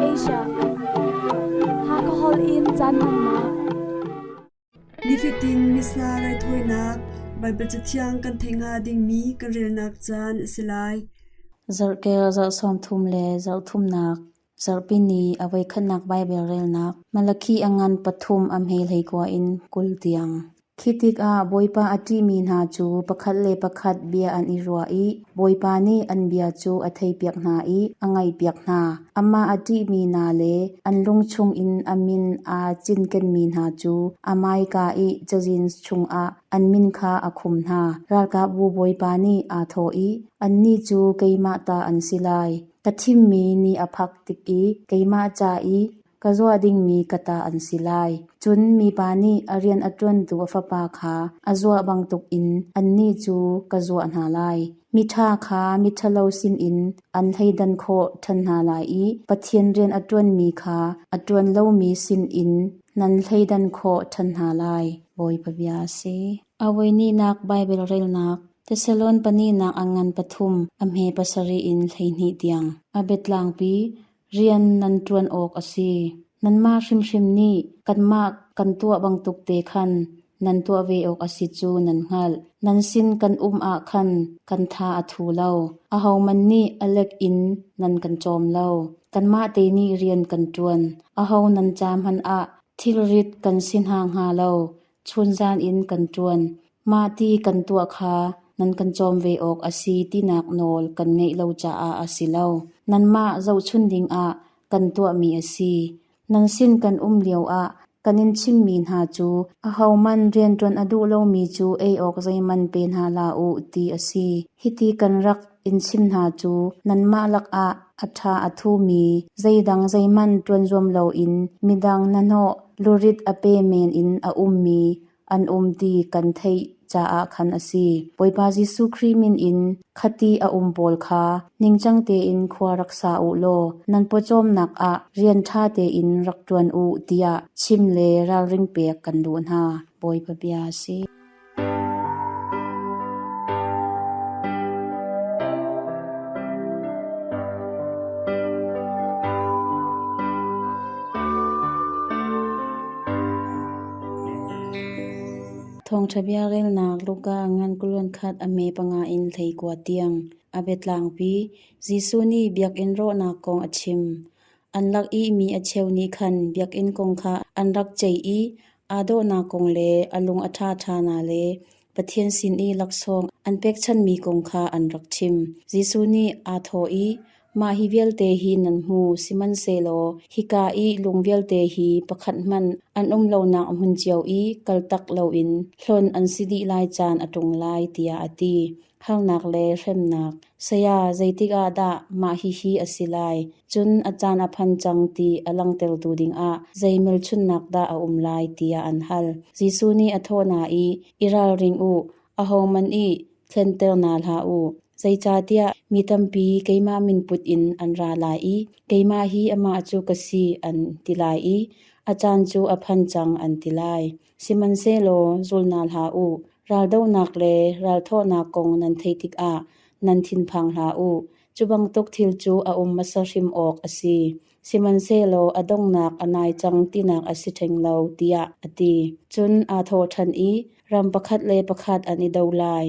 Asia ha ko hol in chan han na Nifitin misna rai thoinak Bible chathiang kan thenga ding mi kan relnak chan silai zarke za som thum le zar thum nak zarpini awai khanak Bible relnak malakhi angan pathum amhel hei kwa in kul tiang khitik a boipa ati min ha chu pakhat le pakhat bia an irwa I boipa ni an bia chu athei piak na I angai piak na amma ati mi na le an lungchung in amin a chin ken min ha chu amai ka I chajin chung a an min kha akhum na ra ka bu boipa ni a tho I an ni chu keima ta an silai kathim mi ni aphak tik I keima cha I kazwa ding mi kata an silai chun mi pani arian atron tu afapa kha azwa bangtuk in anni chu kazwa na lai mitha kha mithalo sin in an heidan kho than na lai I pathian rian atron mi kha atron lo mi sin in nan heidan kho than na lai boi pabya se awai ni nak Bible rel nak Tesalon pani nak angan pathum amhe pasari in leini tiang abetlang pi rian nan tuan ok asi nan ma shim ni kan ma kan tua bang tuk te khan nan tua ve ok asi chu nan ngal nan sin kan a khan kan tha athu lo a hau man ni alek in nan kan chom lo kan ma te ni rian kan tuan a hau nan cham han a thilrit kan sin hang ha lo chun jan in kan tuan ma ti kan tua kha nan kan chom ve ok asi ti nak nol kan ngei lo cha a asi lo nan ma zo chun ding a kan tua mi asi nan sin kan liao a kanin chim min ha chu a hau man rian tron adu lo mi chu ei ok zai man pen ha la u ti asi hiti kan rak in chim ha chu nan ma lak a atha athu mi zaidang zai man tron zom lo in midang nanho lurit ape men in a mi an ti kan thei cha a khan asi poipa Jesu Christ in khati a bol kha ningchang te in khwa raksa u lo nan po chom nak a rian tha te in rak tuan u tia chim le ral ring pe kan du na boi pa bia si thong thabia rel nak luka ngan kulon khat ame panga in thei kwa tiang abetlang pi Jesu ni biak in ro na kong achim anlak I mi acheu ni khan biak in kong kha anrak chei I ado na kong le alung atha tha na le pathian sin I laksong anpek chan mi kong kha anrak chim Jesu ni a tho I ma hi vel te hi nan hu siman se lo hi ka I lungvel te hi pakhat man an lo na hun chiao I kaltak lo in hlon an sidi lai chan atung lai tia ati hang nak le rem nak saya zaitika da ma hi asilai chun achan aphan chang ti alang tel tu ding a zaimel chun nak da a lai tia an hal Jesu ni atho na I iral ring u a ho man I thentel na la u zai cha tia mi tampi keima min put in an ra lai I keima hi ama chu kasi an tilai I achan chu aphan chang an tilai siman se lo zulna la u ral do nak le ral tho na kong nan theitik a nan thin phang la u chubang tok thil chu a masarim ok asi siman se lo adong nak anai chang ti nak asi theng lo tia ati chun a tho than I ram pakhat le pakhat ani do lai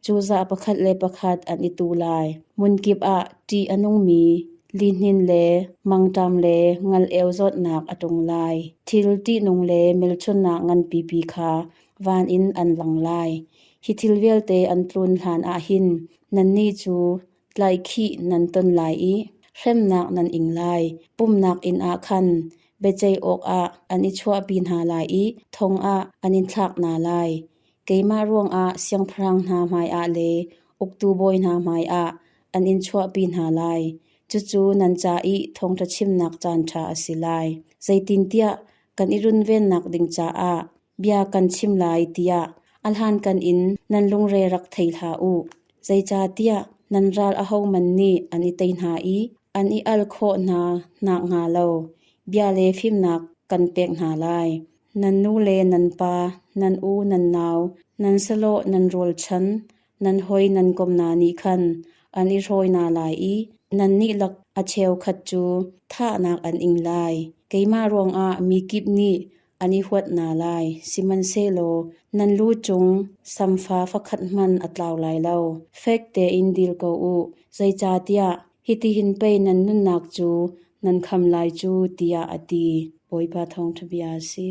chu za pakhat le pakhat ani tu lai mun kip a ti anung mi linin le mangtam le ngal ew zot nak atung lai thil ti nung le melchon na ngan pi kha van in an lang lai hi thil vel te an tlun hlan a hin nan ni chu tlai khi nan ton lai I rem nak nan ing lai pum nak in a khan bechei ok a ani chwa bin ha lai I thong a anin thlak na lai keima ruang a siang phrang na mai a le uktu boy na mai a anin chwa bin ha lai chu nan cha I thong tha chim nak chan tha asilai zaitin tia kan irun ven nak ding cha a bia kan chim lai tia alhan kan in nan lungre rak thei tha u zai cha tia nan ral a ho man ni ani tein ha I ani al kho na nak nga lo bia le phim nak kan pek na lai nan nu le nan pa nan u nan naw nan salo nan rol chan nan hoi nan kom na ni khan ani roi na lai I nan ni lak อาเชวขัดจูท่านักอันอิงลายไกมารวงมีกิบนี้อันนี้หวดนาลายสิมันเซโลนันรู้จงสัมฟ้าฟักขัดมันอัตลาวลายเล่าเฟกเตอินดิลกอูใจจาเตียฮิติหินไปนันนุนนักจูนันคำลายจูเตียอดีปอยปาทองทบียาซี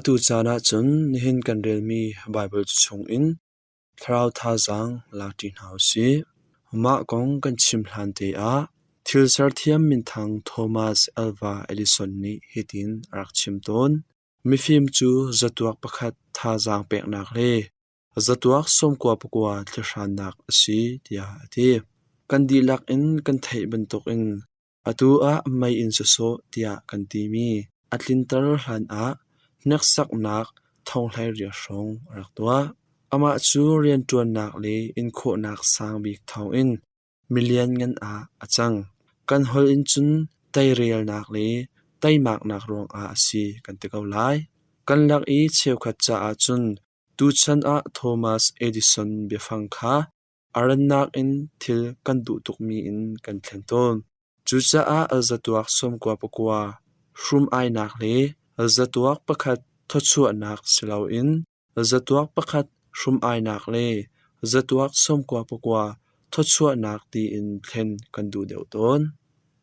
อตุจานะจนนิหินกันเรลมีไบเบิลชงอินทราวทาจังลาตินเฮาซีมะกงกันชิมหลันเตอาทิลซาร์เทียมมินทังโทมัสเอลวาเอลิสันนีฮิตินรักชิมตนมิฟิมจูจัตวกประคัดทาจังเปกนักเลจัตวกสมกว่าปกว่าทชานักสีดียาทีกันดีลักอินกันไทยบรรทุกอินอตุไม่อินสุโซดียากันตีมีอัตลินตรหันนักสักนักท่องไล่เรียชงรักตัวอามาจูเรียนตัวนักเลยอินโคนักสร้างบิกท่องอินมิเลียนเงินอาจังกันฮอลอินจุนไตเรียลนักเลยไตมากนักรวงสีกันตะเกาไลกันลักเชียวขัดจ่าจุนตูชันโทมัสเอดิสันเบียฟังค่ะอารันนักอินทิลกันดูตุกมีอินกันเทนต้นจูจ่าอัลจัตวักสมกว่าปกว่าชุมไอนักเลยจัตวักประคัดทศวนักสิลาวอินจัตวักประคัดชุมไอนักเลจัตวักสมกว่าปกว่าทศวนักตีอินเทนกันดูเดียวต้น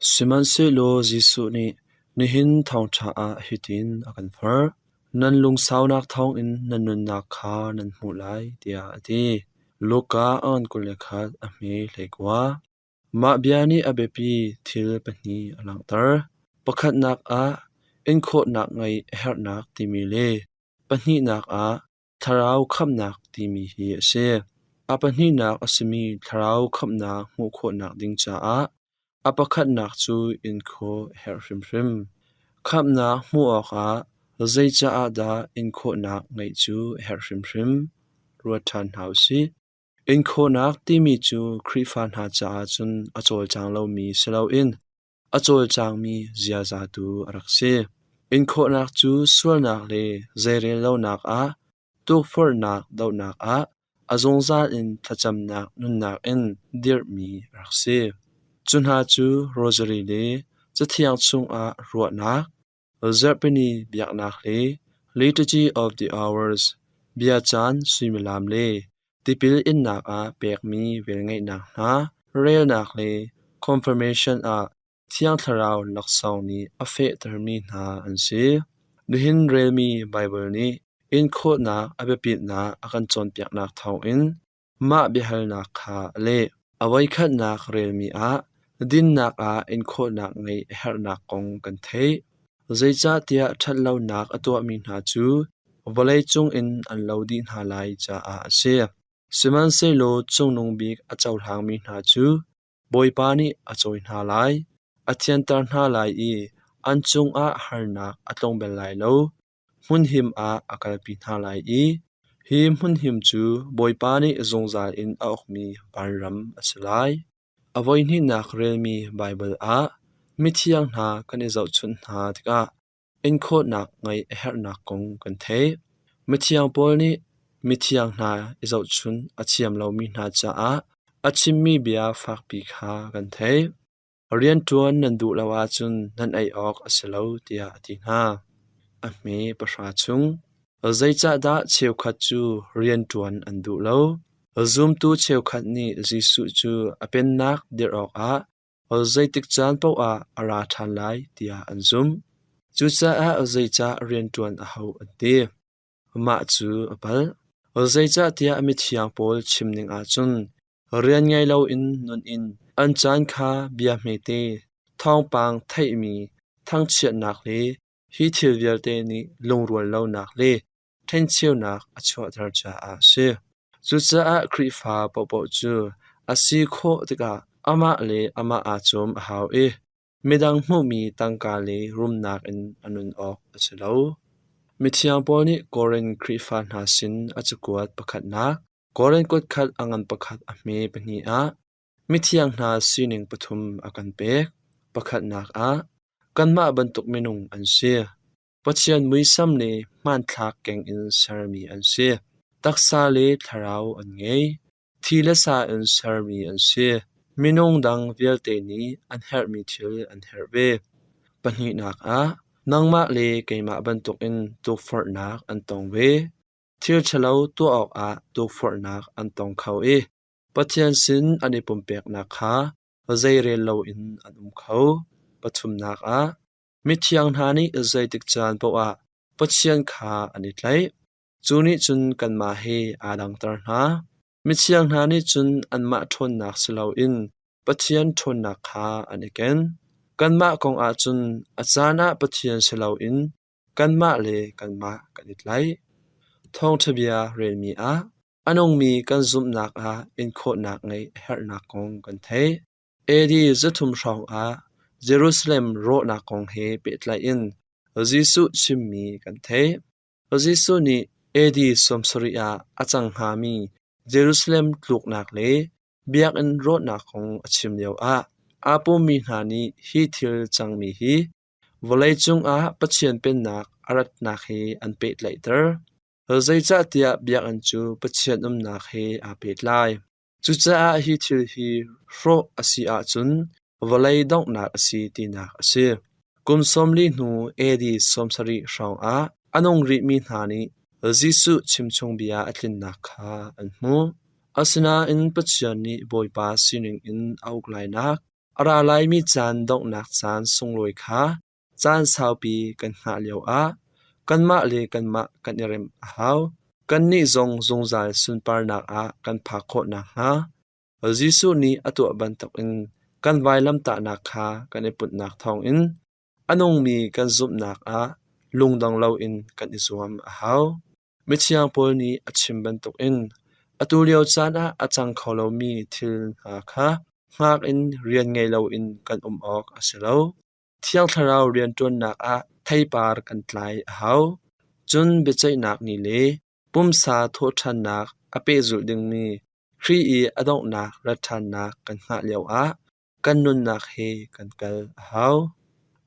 สิมันเซโลจิสุนีนิหินทองชาฮิตินอากันฟาร์นันลุงสาวนักทองอินนันนุนนักขานันหูไลเดียดีลูกาอันกุเลขัดอเมเลกว่ามาเบียนีอเบปีทิลปนีอลังตร์ประคัดนักอินโคนักไงเฮรนักติมีเลปนีนักทาราวคำนักติมีฮีเซปนีนักอสมีทาราวคำนักหูโคนักดิงจ้าประคัดนักจูอินโคเฮรริมคำนักหูออกใจจ้าดาอินโคนักไงจูเฮรริมรัวทันเฮาซีอินโคนักติมีจูครีฟันหาจ้าจุนอโจลจางเลามีเซลาอินอโจลจางมีเจียจาตูรักเซอินโคนักจูสวลนักเลเจเรลนักตุกฟอร์นักดาวนักอจงซาอินทัจำนักนุนนักอินเดียร์มีรักเซจุนหาจูโรเจรีเลจะเทียงซุงรัวนักเจเปนีเบียกนักเล Liturgy of the Hours เบียจานสุยมลามเลติปิลอินนักเปกมีเวลไงนักนาเรลนักเล Confirmationเที่ยงทราวลักษณนี้อเฟตรมีนาอันซีดูหินเรลมีไบเบิลนี้อินโคนักอเบปิดนาอากันจนเปียกนักทองอินมาบิฮัลนักขาเลอวัยขัดนักเรลมีดินนักอินโคนักไงเฮรนักกงกันเทใจจ้าเตียทัดเล่านักตัวมีนาจูวลัยจงอินอันเล่าดินหาลายจ้าเสียสิมันเซโลจงนงบิกอเจ้าทางมีนาจูบอยปานีอจอยหาลายอาเทียนตาหาลายอันจงหานักอตรงเบลไลโลมุนหิมอากาลปิหาลายหิมมุนหิมจูบอยปานีจงจาอินออกมีบานรัมอสลายอวัยนี้นักเรลมีไบเบิลมิเทียงนากันเจ้าชุนนาติกาอินโคนักไงเฮรนักกงกันเทมิเทียงปอลนี้มิเทียงนาเจ้าชุนอาเชียมเรามีนาจ้าอาชิมมีเบียฝากปีขากันเทเรียนจวนนันดูลาวาจุนนันไอออกอสลาวเตียตินาอเมประชาชุงใจจ้าดาเชียวขัดจูเรียนจวนอันดูลาวซุมตูเชียวขัดนี้จิสุจูเป็นนักเดียรออกใจติกจานเป้าอาราทันไลเตียอันซุมจูจ้าใจจ้าเรียนจวนอาหูอันเดียมาจูอปัลใจจ้าเตียมิเทียงปอลชิมนิงจุนเรียนไงเราอินนนอินอันจานคาเบียเมเตท้องปังไทยมีทั้งเชียนักเลฮิทิลเวลเตนีลงรวนเรานักเลเทนเชียวนักอชวดรจาเชจุจ้าคริฟาปปจูอาศิโคติกาอามาเลอามาอาจมหาวไม่ดังมูมีตังกาเลรุมนักอินอนุนออกอชลาวมิเทียงปอนีกอรินคริฟานหาสินอจกวดประคัดนักกอรินกดขัดอังันประคัดอเมปนี มิเทียงนาสีนิงปฐุมอากันเปกประคัดนักกันมาบรรทุกเมนุงอันเสียปัจจัยมุยซ้ำนี้มันทักแกงอินสารมีอันเสียตักซาเลทาราวอันไงทีละซาอินสารมีอันเสียเมนุงดังเวลเตนีอันเฮร์มีทิลอันเฮร์เวปัญหานักนังมาเลเกยมาบรรทุกอินตุกฟอร์นักอันตองเวทิลเฉลาตัวออกตุกฟอร์นักอันตองเขาปัจจัยสินอันนี้ปุ่มเปียกนักใจเรลเราอินอันเขาปฐุมนักมิเทียงนานี้ใจติกจานเพราะว่าปัจจัยขาอันนี้ไหลจูนี้จุนกันมาให้ดังตระหนามิเทียงนานี้จุนอันมาทนนักสลาวอินปัจจัยทนนักขาอันนี้กันมาของจุนอาจารย์ปัจจัยสลาวอินกันมาเลกันมากันนี้ไหลทองทะเบียเรนมีอันองมีกันซุมนักอินโคนักไงเฮร์นักกงกันเทดีจะทุ่มรองเยรูซาเล็มโรนักกงเฮเปิดไลอินจิสุชิมมีกันเทจิสุนี้ดีสมสริยาอาจังหามีเยรูซาเล็มลูกนักเลเบียกอินโรนักกงชิมเดียวอาปูมีนานีฮีทิลจังมีฮีวลัยจุงปัจเจียนเป็นนักอารัตนักเฮอันเปิดไลเตอร์ใจจะเตียเบียกอันจูปัจเจียนนักเฮเปิดไลจุจ้าฮีทิลฮีโรอสีจุนวลัยดองนักอสีตีนักอสีกุมสมลีนูดีสมสริรองอันองริมีนานีจิสุชิมชงเบียอัตลินนักอันมูอาสนาอินปัจเจียนนี้บอยปาสินิงอินเอาไกลนักอาราไลมีจานดองนักจานทรงลอยจานสาวปีกันหาเลียวกันมาเลกันมากันเรมกันนี่จงใจสุนปานักกันพักโคนักจิสุนี้อตัวบันทักอินกันไวลำตานักกันปุดนักทองอินอันองมีกันซุบนักลุงดังเล่าอินกันอิสวามมิเชียงโพลนี้อชิมบันทักอินอตุเลียวจานอาจังเขาเล่ามีทิลหากอินเรียนไงเล่าอินกันออกเสลาเที่ยงทาราวเรียนจนนักไทยปาร์กันไกลจุนเบจัยนักนี่เลปุ่มสาโทชันนักเปจุดึงมีครีอดองนักรัฐานักกันหาเลียวกันนุนนักเฮกันกัล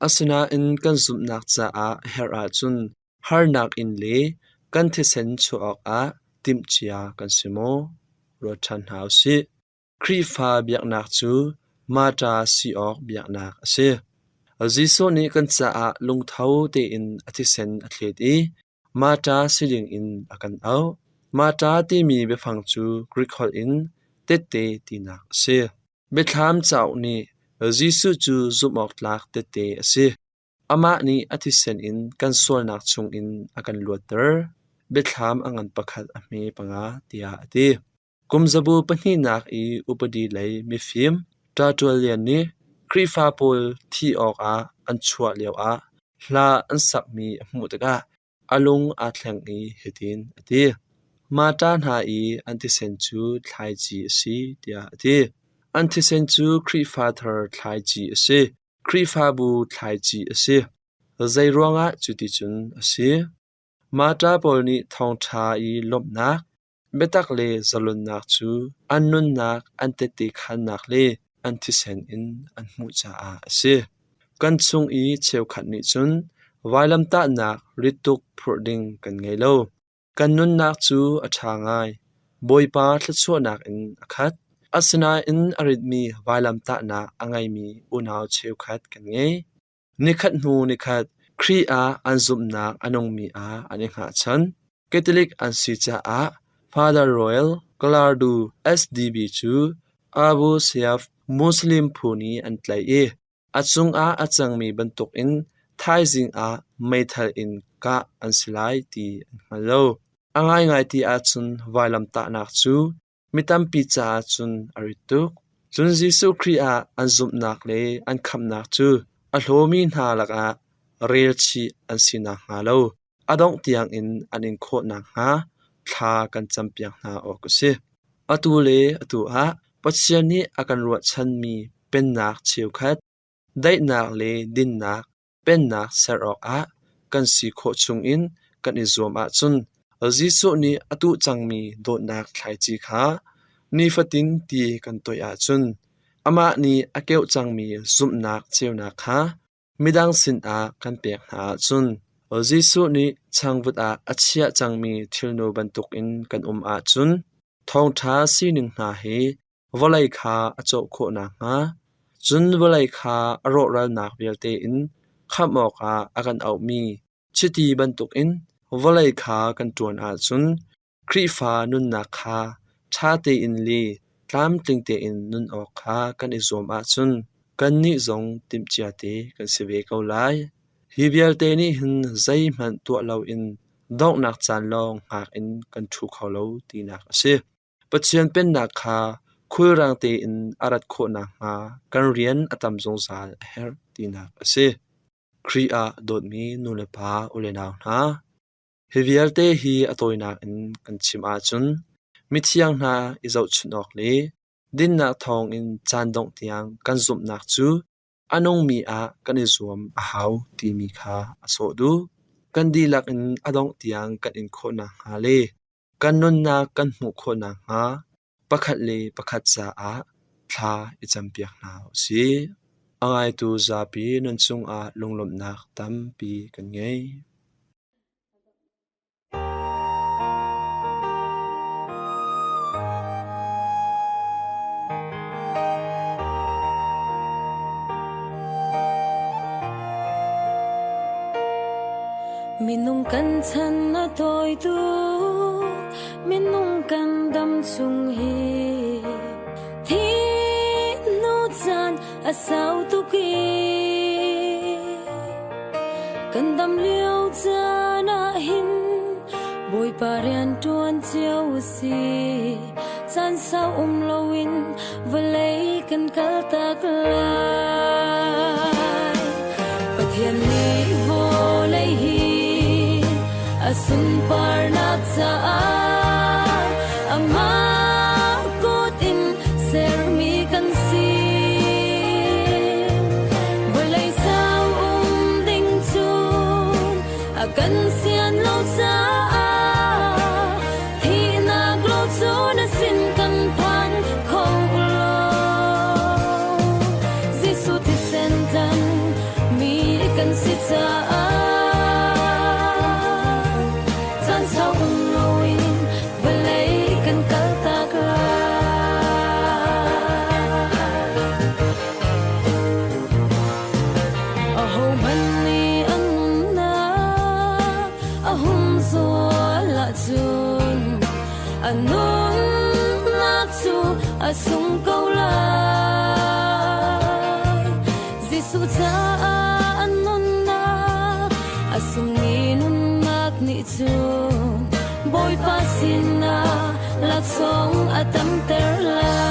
อาสนาอินกันซุมนักจะเฮราจุนฮาร์นักอินเลกันเทเซนชัวติมเจียกันสิโมรชันหาวสิครีฟาเบียกนักจูมาตาซีออกเบียกนักเสจิโซนี้กันจะลุงเท้าเตอินอธิเซนอเทลีมาตาสิลิงอินกันมาตาที่มีเบฟังจูกริคอลอินเตเตตีนักเสเบทามเจ้านี้จิสุจูซุมออกลักเตเตเสอามานี้อธิเซนอินกันส่วนนักชงอินกันลวดเตอร์เบทามอันประคัดอเมปังเตียตีกุมจะบูปนีนักอุปดีเลยมีฟิล์มตาตัวเลียนนี้ครีฟาโพลที่ออกอันชัวเลียวลาอันสักมีมุตกะอลุงแทงเฮดินตีมาตานหาอันที่เซนจูไทจีสีเดียตีอันที่เซนจูครีฟาเธอไทจีสีครีฟาบูไทจีสีใจรวงจุดจุนสีมาตาโพลนี้ทองชาลบนักเบตักเลจลุนนักจูอันนุนนักอันเตติขันนักเลอันที่เซนอินอันมุจาเสกันซุงเชวขัดนิจุนไวลำตานักริตุกพรดิงกันไงโลกันนุนนักจูอัชางายบอยปาทชัวนักอินขัดอาสนาอินอริดมีไวลำตานักอังไงมีอุณาวเชวขัดกันไงนิขัดนูนิขัดครีอันซุมนักอันองมีอันยังหาฉันแคทอลิกอันสิจาFather Royal Galardu SDBจูอาบูเซียฟมุสลิมผู้นี้อันไกลอัจงอาจังมีบรรทุกอินไทยจิงไม่ทัลอินกะอันสลายตีฮัลโหลอังไงไงตีจุนไวลำตานักจูมิตัมปีจาจุนอริตุกจุนจิสุครีอันซุมนักเลอันคำนักจูอัลโฮมีนาลักเรียลชีอันสินักฮัลโหลอดองเตียงอินอันอินโคนักทากันจำเปียงนาออกสิอตูเลอตูปัจจัยนี้อาการรวดชันมีเป็นนักเชียวคัดได้นักเลดินนักเป็นนักเสรอกันสีโคชุงอินกันอิจวมจุนจิสุนี้อตูจังมีโดนักไทยจีขานี่ฟัดินตีกันตัวจุน ama ni akeu changmi zumnak cheunak kha midang sin a kan pek na chun Jesu ni changvut a achia changmi thilno bantuk in kan a chun thong tha sining na he volai kha acho kho na nga chun volai kha aro ral nak belte in khamok a akan au mi chiti bantuk in volai kha kan tuan a chun khri fa nun na kha tha te in li tlam tling te in nun ok kha kan izom a chun kan ni zong timchia te kan sive ko lai hi belte ni hin zai man tu lo in dok nak chan long hak in kan thu kho lo ti nak ase pachian pen nak kha khul rang te in arat kho na nga kan rian atam zong zal her ti nak ase khri a dot mi nu le pa ule naw na hi belte hi atoina in kan chim a chun mi thiang na izau chunok le din na thong in chan dong tiang kan zum nak chu anong mi a kan izum a hau ti mi kha aso du kan di lak in adong tiang kan in kho na ha le kan nun na kan mu kho na ha pakhat le pakhat sa a thla I champiak na si angai tu za pi nun chung a lunglom nak tam pi kan ngei Minung kan chan na toy tu minung kan dam chung hi thi no chan a sao tu ki kan dam liu cha na hin boy parian tuan chiao si chan sao loin velei kan kal tak lai pathian ni vo lei hi asun par nak sa ama kot in ser mi kan si walai sao ding chun akan sian lo sa thi na glo chun sin kan phan khong lo Jesu ti sen dan mi kan si cha anong naksu asung kaulay Jesu cha anon na asung ninun nak ni chun boy pasin na laksong atam terla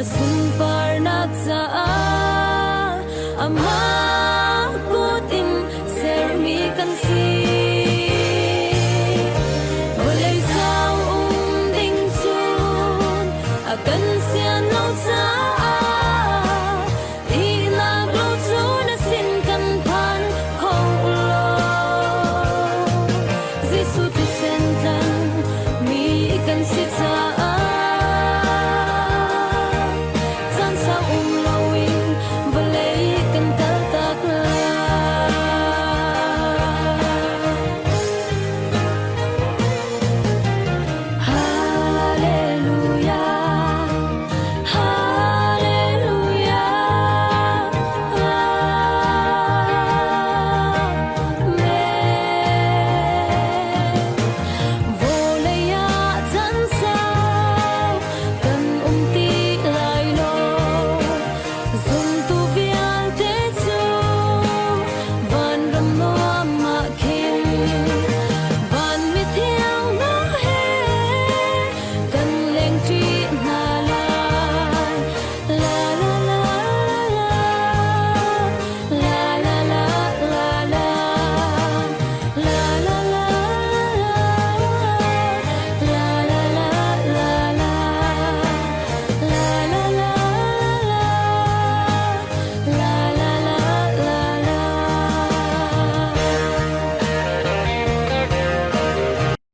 asun par nak sa ama kot in ser mi kan si walai sao ding chun akan sian lo sa ti na glo chun sin kan phan khong lo Jesu ti sen dan mi kan si cha Tan sa umlawin balay kan kal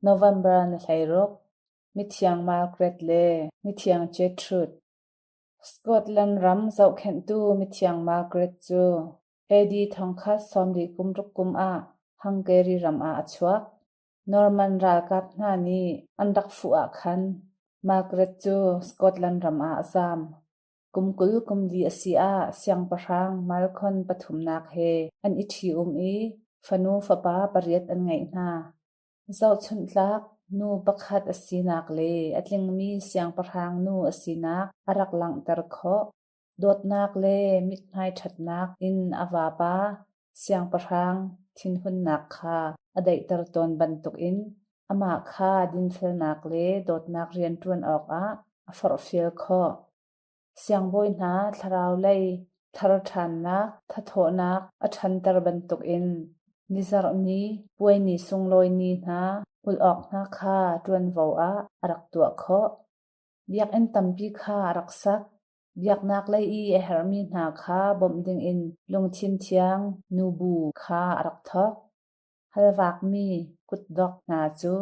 November นะไทรกมิเทียง Margaret เลมิเทียง Gertrude Scotland รำเจ้าแข็นตูมิเทียง Margaret จู Eddie ทองคัดซอมดีกุมรุกกุมอาHungary รำอาอชวก Norman ราลกับหน้านี้อันดักฟูอาคัน Margaret จู Scotland รำอาซามกุมกุลกุมลีอสีอาเสียงประรางมาลคอนปฐุมนาคเฮอันอิทีอีฟนูฟปาปริยตอันไงนาเจ้าชุนลักนูบักฮัดอสีนักเลอัตลิงมีเสียงประรางนูอสีนักอารักลังตรขอโดดนักเลมิดไนทัดนักอินอาวาปาเสียงประรางทินหุนนักคาอดัยตรตนบันตุกอินอามาคาดินเฟลนักเลโดดนักเรียนตวนออกอาฟอร์ฟิลขอเสียงบอยนาทราวเลยทรทันนักทโถนักอชันตรบันตุกอินนิสารนี้ป่วยนิสุงลอยนีนาอุลออกนาคาตวนวาวอารักตัวขอเบียกอินตัมปีคารักษักเบียกนักเลยเฮรมีนาคาบอมดิงอินลงชินเทียงนูบูคารักทอกฮัลวักมีกุดดอกนาจู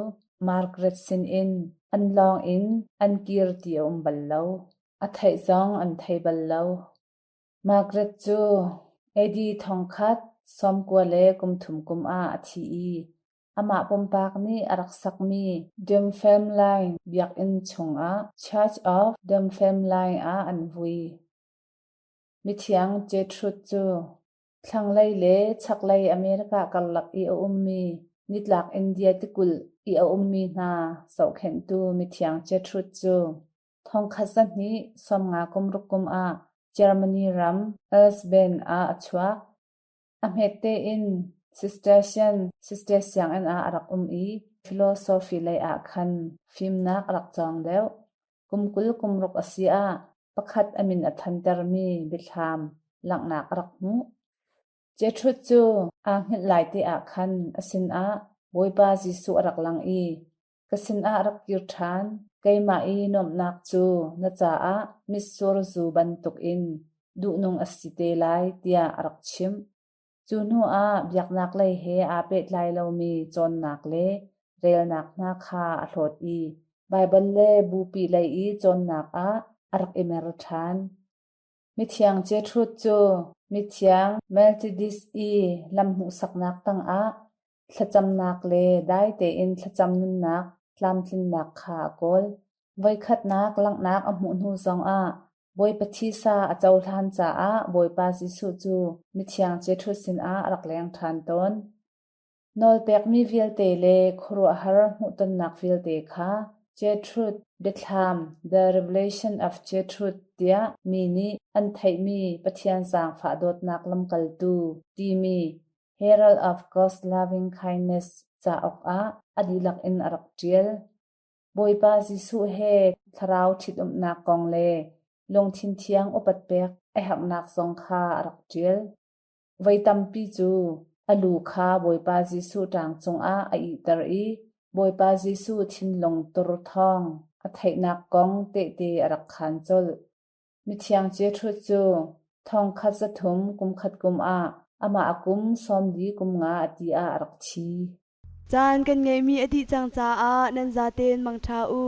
มาร์กเร็ตซินอินอันลองอินอันกีรติอุมบัลโลอัไทซองอันไทบัลโลมาร์กเร็ตจูเอดีทองคัดซอมกัวเลกุมถุมกุมอาอทีอามาปมปากนี้อรักษักมีดัมเฟมไลน์เบียกอินชงChurch of ดัมเฟมไลน์อันวุยมิเทียงเจทรุดจูทั้งไลเลชักไลอเมริกากัลลักอุมมีนิดลักอินเดียติกุลอุมมีนาสาวเข็นตูมิเทียงเจทรุดจูทองคัสันนี้สมงากุมรุกุมเยอรมนีรัมเอสเบนอชวกอเมเตอินCistercian อันอารักphilosophy ไลคันฟิมนักรักจองเดวกุมกุลกุมรุกอสีประคัดอมินอทันเตอร์มีบิธามหลังนักรักมุเจทรุจูหิดหลายติคันอสินบอยบาจิสุรักลังกสินรักกิรทานไกมานมนักจูนะจามิสซูรจูบันตุกอินดูนงอสิเตไลติยรักชิมจูนูเบียกนักเลยเฮเป็ดไลเรามีจนนักเลเรียลนักนาคาอโลดไบเบิลเลบูปีเลยจนนักอารักเอเมรทันมิเทียงเจทรุดจูมิเทียงเมลติดิสลำหูสักนักตั้งทะจำนักเลได้เตอินทะจำนุนนักลำทินนักขากลไว้คัดนักลังนักอมุนหูซองบอยปฏิสาเจ้าทานจ่าบอยปาจิสุจูมิเทียงเจทรุดสินรักแรงทานตนนอลเปกมีวิลเตเลครัวฮาร์มุตันนักวิลเตค่ะเจทรุดเบธลาม The Revelation of Gertrude เดียมีนี้อันไทยมีปะเทียนสางฝาโดดนักลำกัลตูดีมี Herald of God's Loving Kindness จ่าออกอดีลักอินรักเจียลบอยปาจิสุเฮทราวทิดนักกองเลลงทินเทียงอุปัตเปกหักนักสงคารักเจียลไว้ตัมปีจูอลูคาบอยปาจิสุจางจงอิตรีบอยปาจิสุทินลงตรทองไทยนักกองเตรักขันจลมิเทียงเจทรุจูทองคัดสะทุมกุมขัดกุมอามากุมซอมดีกุมงาอดีรักชีจานกันไงมีอดีจังจานันจาเตนมังทาอู